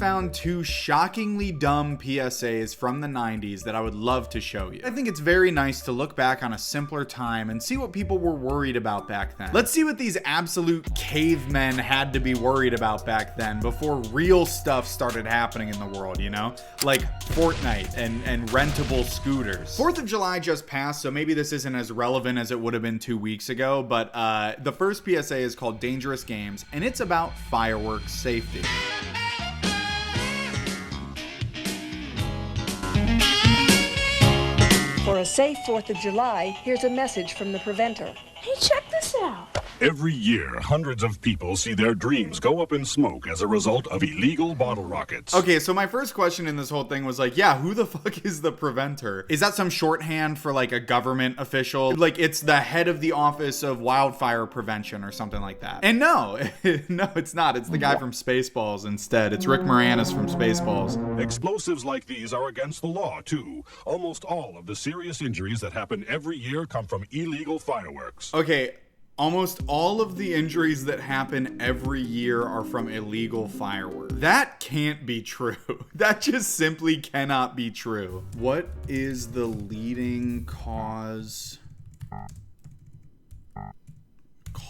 found two shockingly dumb PSAs from the 90s that I would love to show you. I think it's very nice to look back on a simpler time and see what people were worried about back then. Let's see what these absolute cavemen had to be worried about back then before real stuff started happening in the world, you know? Like Fortnite and rentable scooters. 4th of July just passed, so maybe this isn't as relevant as it would have been 2 weeks ago, but the first PSA is called Dangerous Games, and it's about fireworks safety. For a safe 4th of July, here's a message from the preventer. Hey, check this out. Every year, hundreds of people see their dreams go up in smoke as a result of illegal bottle rockets. Okay, so my first question in this whole thing was like, yeah, who the fuck is the preventer? Is that some shorthand for like a government official? Like it's the head of the Office of Wildfire Prevention or something like that. And no, no, it's not. It's the guy from Spaceballs instead. It's Rick Moranis from Spaceballs. Explosives like these are against the law, too. Almost all of the serious injuries that happen every year come from illegal fireworks. Okay. Almost all of the injuries that happen every year are from illegal fireworks. That can't be true. That just simply cannot be true. What is the leading cause?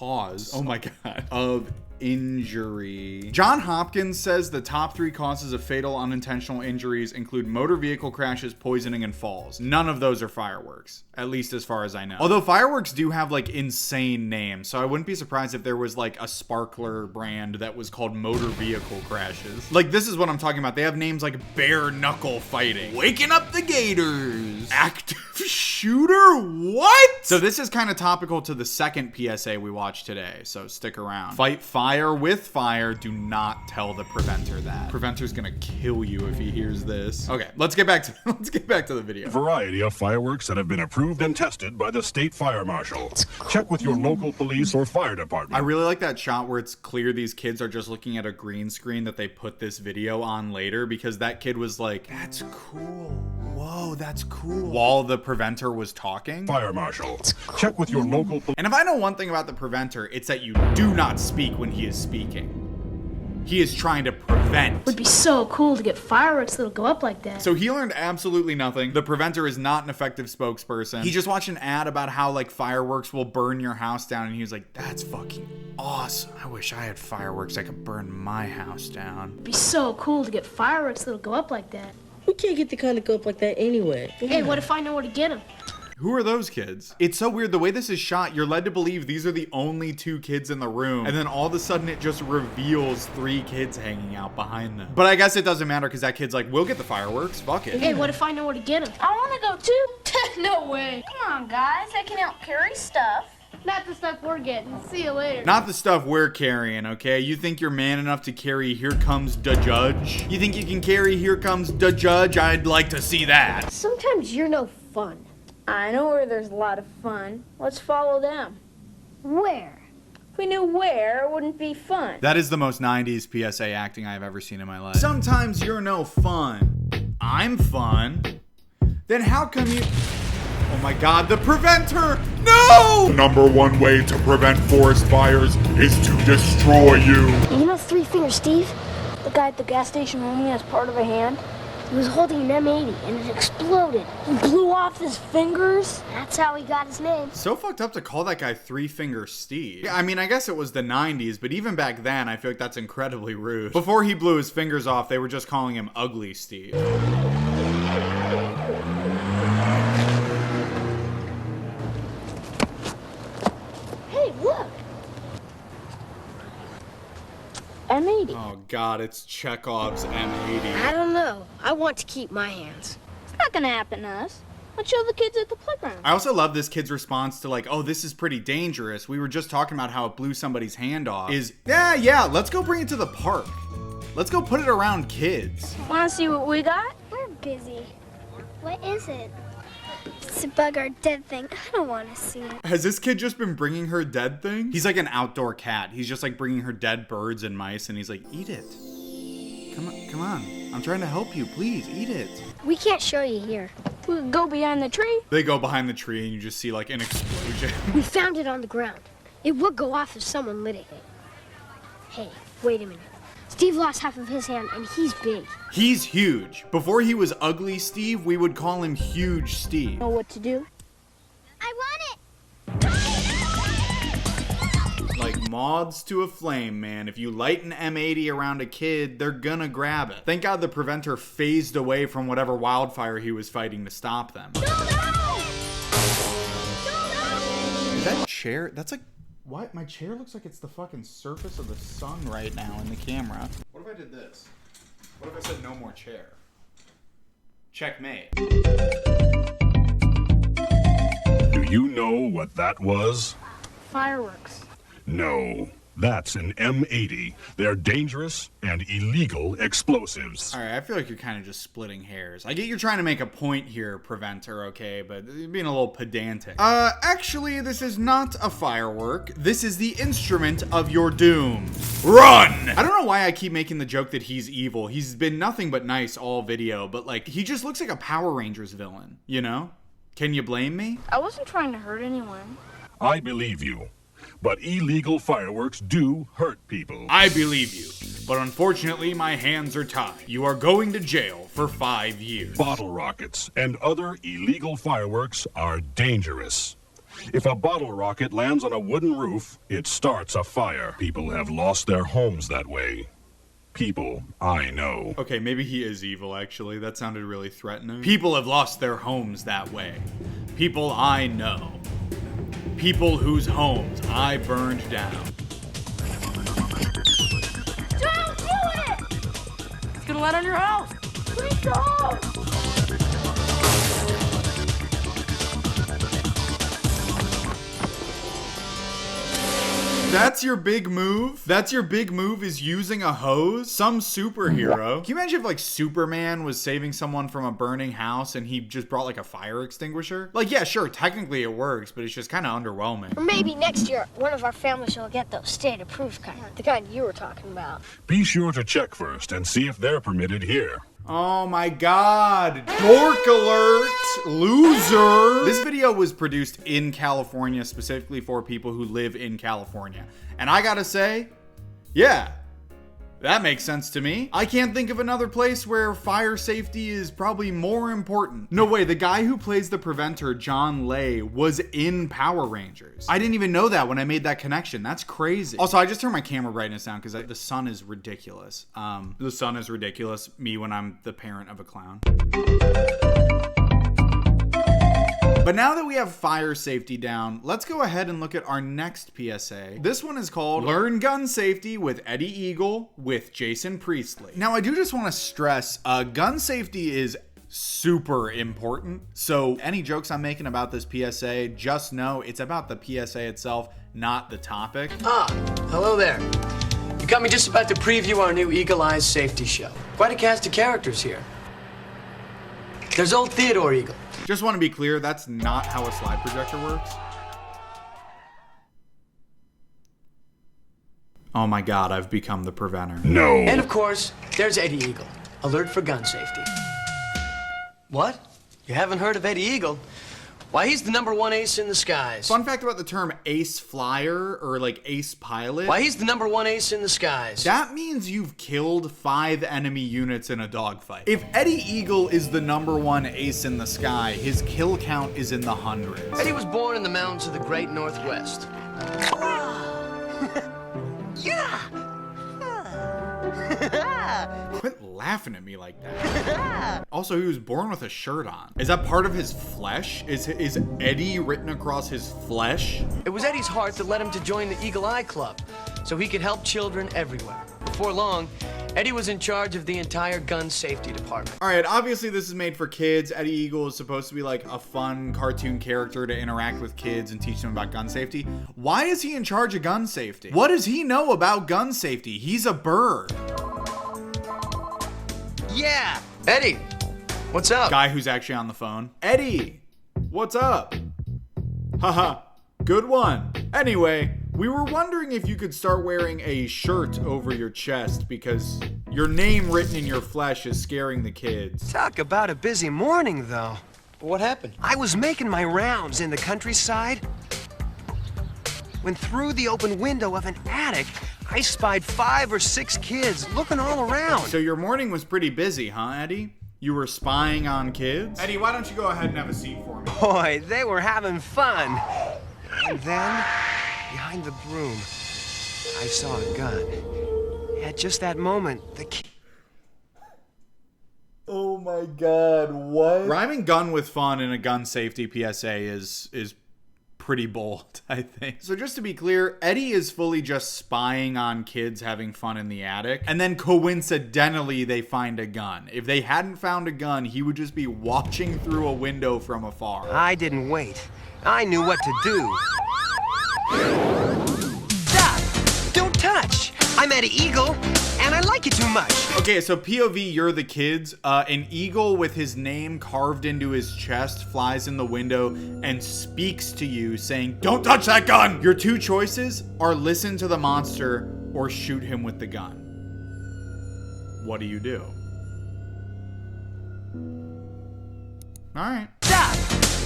Oh my God. Of injury. John Hopkins says the top 3 causes of fatal unintentional injuries include motor vehicle crashes, poisoning, and falls. None of those are fireworks, at least as far as I know. Although fireworks do have like insane names, so I wouldn't be surprised if there was like a sparkler brand that was called motor vehicle crashes. Like this is what I'm talking about. They have names like bare knuckle fighting, waking up the gators, active shooter, what? So this is kind of topical to the second PSA we watched today, so stick around. Fight fire with fire. Do not tell the preventer that. Preventer's gonna kill you if he hears this. Okay, let's get back to the video. A variety of fireworks that have been approved and tested by the state fire marshal. Check with your local police or fire department. I really like that shot where it's clear these kids are just looking at a green screen that they put this video on later, because that kid was like, that's cool. Whoa, that's cool. While the preventer was talking. Fire marshal. Check with your local police. And if I know one thing about the preventer, it's that you do not speak when he is speaking. He is trying to prevent. It would be so cool to get fireworks that'll go up like that. So he learned absolutely nothing. The preventer is not an effective spokesperson. He just watched an ad about how like fireworks will burn your house down, and he was like, that's fucking awesome. I wish I had fireworks I could burn my house down. It'd be so cool to get fireworks that'll go up like that. We can't get the kind that go up like that anyway. Hey, what if I know where to get them? Who are those kids? It's so weird. The way this is shot, you're led to believe these are the only 2 kids in the room. And then all of a sudden it just reveals 3 kids hanging out behind them. But I guess it doesn't matter because that kid's like, we'll get the fireworks. Fuck it. Hey, what if I know where to get them? I want to go too. No way. Come on, guys. I can help carry stuff. Not the stuff we're getting. See you later. Not the stuff we're carrying, okay? You think you're man enough to carry Here Comes the Judge? You think you can carry Here Comes the Judge? I'd like to see that. Sometimes you're no fun. I know where there's a lot of fun. Let's follow them. Where? If we knew where, it wouldn't be fun. That is the most 90s PSA acting I've ever seen in my life. Sometimes you're no fun. I'm fun. Then how come you... Oh my God, the preventer! No! The #1 way to prevent forest fires is to destroy you. You know Three Finger Steve? The guy at the gas station who only has part of a hand? He was holding an M80 and it exploded. He blew off his fingers. That's how he got his name. So fucked up to call that guy Three Finger Steve. I mean, I guess it was the 90s, but even back then, I feel like that's incredibly rude. Before he blew his fingers off, they were just calling him Ugly Steve. Hey, look. M80. Oh God, it's Chekhov's M80. I don't know. I want to keep my hands. It's not gonna happen to us. Let's show the kids at the playground. I also love this kid's response to like, oh, this is pretty dangerous. We were just talking about how it blew somebody's hand off. Yeah, let's go bring it to the park. Let's go put it around kids. Wanna see what we got? We're busy. What is it? It's a bug or dead thing. I don't want to see it. Has this kid just been bringing her dead thing? He's like an outdoor cat. He's just like bringing her dead birds and mice, and he's like, eat it. Come on. I'm trying to help you. Please, eat it. We can't show you here. We could go behind the tree. They go behind the tree, and you just see like an explosion. We found it on the ground. It would go off if someone lit it. Hey, wait a minute. Steve lost half of his hand, and he's big. He's huge. Before he was ugly Steve, we would call him Huge Steve. Know what to do? I want it. Like moths to a flame, man. If you light an M80 around a kid, they're gonna grab it. Thank God the preventer phased away from whatever wildfire he was fighting to stop them. No! Is that chair? That's like... What? My chair looks like it's the fucking surface of the sun right now in the camera. What if I did this? What if I said no more chair? Checkmate. Do you know what that was? Fireworks. No, that's an M80. They're dangerous and illegal explosives. Alright, I feel like you're kind of just splitting hairs. I get you're trying to make a point here, Preventer, okay, but you're being a little pedantic. Actually, this is not a firework. This is the instrument of your doom. Run! I don't know why I keep making the joke that he's evil. He's been nothing but nice all video, but like, he just looks like a Power Rangers villain, you know? Can you blame me? I wasn't trying to hurt anyone. I believe you. But illegal fireworks do hurt people. I believe you, but unfortunately my hands are tied. You are going to jail for 5 years. Bottle rockets and other illegal fireworks are dangerous. If a bottle rocket lands on a wooden roof, it starts a fire. People have lost their homes that way. People I know. Okay, maybe he is evil, actually. That sounded really threatening. People have lost their homes that way. People I know. People whose homes I burned down. Don't do it! It's gonna let on your house. Please don't! That's your big move? That's your big move is using a hose? Some superhero. Can you imagine if like Superman was saving someone from a burning house and he just brought like a fire extinguisher? Like, yeah, sure, technically it works, but it's just kind of underwhelming. Or maybe next year, one of our families will get those state-approved kind. The kind you were talking about. Be sure to check first and see if they're permitted here. Oh my god. Dork alert. Loser. This video was produced in California specifically for people who live in California. And I gotta say, yeah, that makes sense to me. I can't think of another place where fire safety is probably more important. No way, the guy who plays the preventer, John Lay, was in Power Rangers. I didn't even know that when I made that connection. That's crazy. Also, I just turned my camera brightness down because the sun is ridiculous. The sun is ridiculous. Me when I'm the parent of a clown. But now that we have fire safety down, let's go ahead and look at our next PSA. This one is called Learn Gun Safety with Eddie Eagle with Jason Priestley. Now, I do just want to stress, gun safety is super important. So any jokes I'm making about this PSA, just know it's about the PSA itself, not the topic. Ah, hello there. You got me just about to preview our new Eagle Eyes safety show. Quite a cast of characters here. There's old Theodore Eagle. Just want to be clear, that's not how a slide projector works. Oh my god, I've become the preventer. No. And of course, there's Eddie Eagle, alert for gun safety. What? You haven't heard of Eddie Eagle? Why, he's the #1 ace in the skies. Fun fact about the term ace flyer or like ace pilot. Why, he's the #1 ace in the skies. That means you've killed 5 enemy units in a dogfight. If Eddie Eagle is the #1 ace in the sky, his kill count is in the hundreds. Eddie was born in the mountains of the great Northwest. Yeah. Quit laughing at me like that. Also, he was born with a shirt on. Is that part of his flesh? Is Eddie written across his flesh? It was Eddie's heart that led him to join the Eagle Eye Club, so he could help children everywhere. Before long, Eddie was in charge of the entire gun safety department. All right, obviously this is made for kids. Eddie Eagle is supposed to be like a fun cartoon character to interact with kids and teach them about gun safety. Why is he in charge of gun safety? What does he know about gun safety? He's a bird. Yeah! Eddie, what's up? Guy who's actually on the phone. Eddie, what's up? Haha, good one. Anyway, we were wondering if you could start wearing a shirt over your chest because your name written in your flesh is scaring the kids. Talk about a busy morning, though. What happened? I was making my rounds in the countryside when through the open window of an attic, I spied 5 or 6 kids looking all around. So your morning was pretty busy, huh, Eddie? You were spying on kids? Eddie, why don't you go ahead and have a seat for me? Boy, they were having fun. And then, behind the broom, I saw a gun. At just that moment, the kid... Oh my god, what? Rhyming gun with fun in a gun safety PSA is pretty bold, I think. So just to be clear, Eddie is fully just spying on kids having fun in the attic, and then coincidentally they find a gun. If they hadn't found a gun, he would just be watching through a window from afar. I didn't wait. I knew what to do. Stop! Don't touch! I'm Eddie Eagle, and I like you too much. Okay, so POV, you're the kids. An eagle with his name carved into his chest flies in the window and speaks to you saying, "Don't touch that gun!" Your two choices are listen to the monster or shoot him with the gun. What do you do? All right. Stop!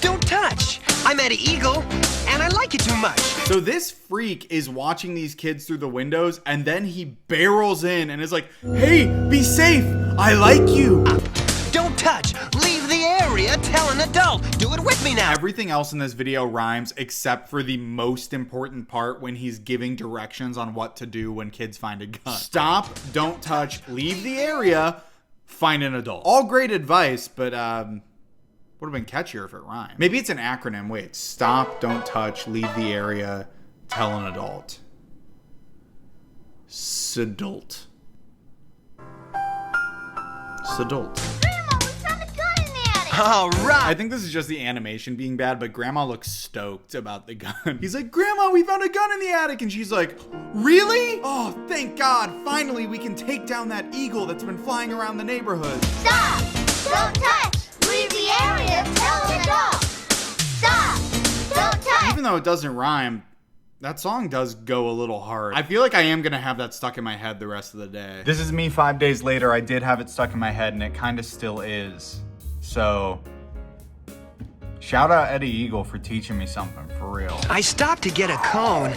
Don't touch! I'm Eddie Eagle, and I like you too much. So this freak is watching these kids through the windows, and then he barrels in and is like, "Hey, be safe! I like you!" Don't touch! Leave the area! Tell an adult! Do it with me now! Everything else in this video rhymes except for the most important part when he's giving directions on what to do when kids find a gun. Stop, don't touch, leave the area, find an adult. All great advice, but would have been catchier if it rhymed. Maybe it's an acronym. Wait, stop, don't touch, leave the area, tell an adult. Sadult. Sadult. Grandma, we found a gun in the attic. All right! I think this is just the animation being bad, but Grandma looks stoked about the gun. He's like, "Grandma, we found a gun in the attic." And she's like, "Really? Oh, thank God. Finally, we can take down that eagle that's been flying around the neighborhood." Stop! Don't touch! Leave the area! Tell an adult! Stop! Don't touch! Even though it doesn't rhyme, that song does go a little hard. I feel like I am gonna have that stuck in my head the rest of the day. This is me 5 days later. I did have it stuck in my head, and it kind of still is. So, shout out Eddie Eagle for teaching me something, for real. I stopped to get a cone,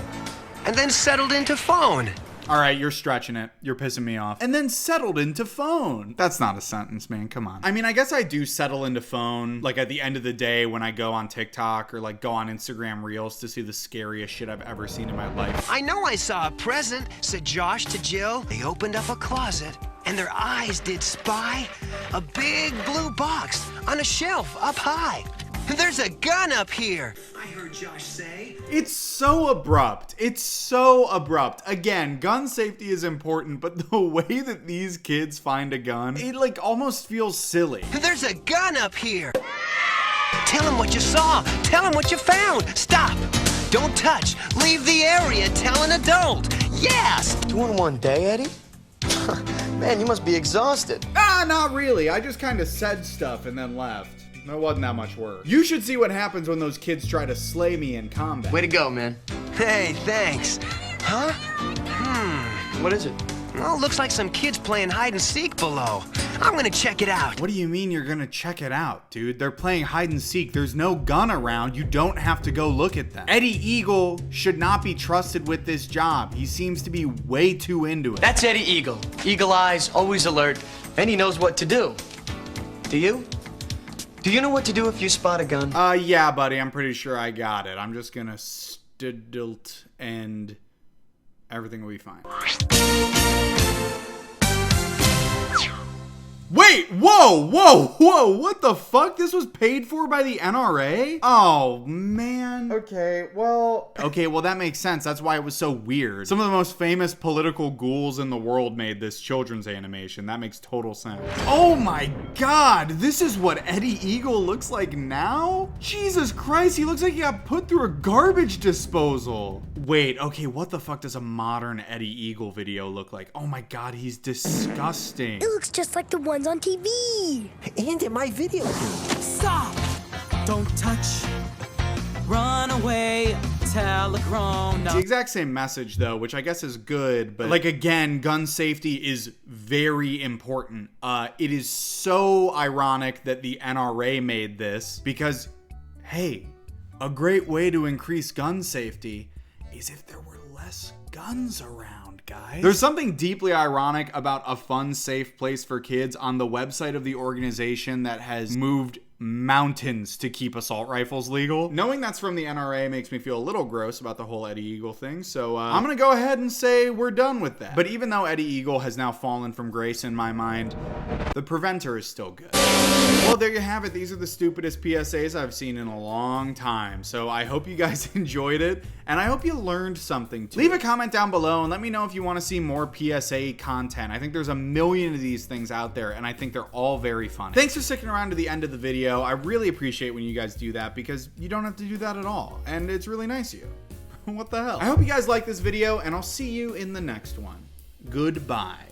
and then settled into phone. All right, you're stretching it. You're pissing me off. And then settled into phone. That's not a sentence, man. Come on. I mean, I guess I do settle into phone, like at the end of the day when I go on TikTok or like go on Instagram Reels to see the scariest shit I've ever seen in my life. I know I saw a present, said Josh to Jill. They opened up a closet, and their eyes did spy a big blue box on a shelf up high. There's a gun up here, I heard Josh say. It's so abrupt. It's so abrupt. Again, gun safety is important, but the way that these kids find a gun, it like almost feels silly. There's a gun up here. Tell him what you saw. Tell him what you found. Stop. Don't touch. Leave the area. Tell an adult. Yes. 2 in 1 day, Eddie? Man, you must be exhausted. Ah, not really. I just kind of said stuff and then left. It wasn't that much work. You should see what happens when those kids try to slay me in combat. Way to go, man. Hey, thanks. Huh? What is it? Well, looks like some kids playing hide and seek below. I'm gonna check it out. What do you mean you're gonna check it out, dude? They're playing hide and seek. There's no gun around. You don't have to go look at them. Eddie Eagle should not be trusted with this job. He seems to be way too into it. That's Eddie Eagle. Eagle eyes, always alert, and he knows what to do. Do you? Do you know what to do if you spot a gun? Yeah, buddy, I'm pretty sure I got it. I'm just gonna stilt and everything will be fine. Wait, whoa, what the fuck? This was paid for by the NRA? Oh, man. Okay, well, that makes sense. That's why it was so weird. Some of the most famous political ghouls in the world made this children's animation. That makes total sense. Oh my God, this is what Eddie Eagle looks like now? Jesus Christ, he looks like he got put through a garbage disposal. Wait, okay, what the fuck does a modern Eddie Eagle video look like? Oh my God, he's disgusting. It looks just like the ones on TV. And in my video. Stop! Don't touch. Run away. Tell a grown up. The exact same message though, which I guess is good, but like again, gun safety is very important. It is so ironic that the NRA made this because, hey, a great way to increase gun safety is if there were less guns around, guys. There's something deeply ironic about a fun, safe place for kids on the website of the organization that has moved mountains to keep assault rifles legal. Knowing that's from the NRA makes me feel a little gross about the whole Eddie Eagle thing, so I'm gonna go ahead and say we're done with that. But even though Eddie Eagle has now fallen from grace in my mind, the Preventer is still good. Well, there you have it. These are the stupidest PSAs I've seen in a long time, so I hope you guys enjoyed it, and I hope you learned something too. Leave a comment down below and let me know if you want to see more PSA content. I think there's a million of these things out there, and I think they're all very funny. Thanks for sticking around to the end of the video. I really appreciate when you guys do that because you don't have to do that at all, and it's really nice of you. What the hell? I hope you guys like this video, and I'll see you in the next one. Goodbye.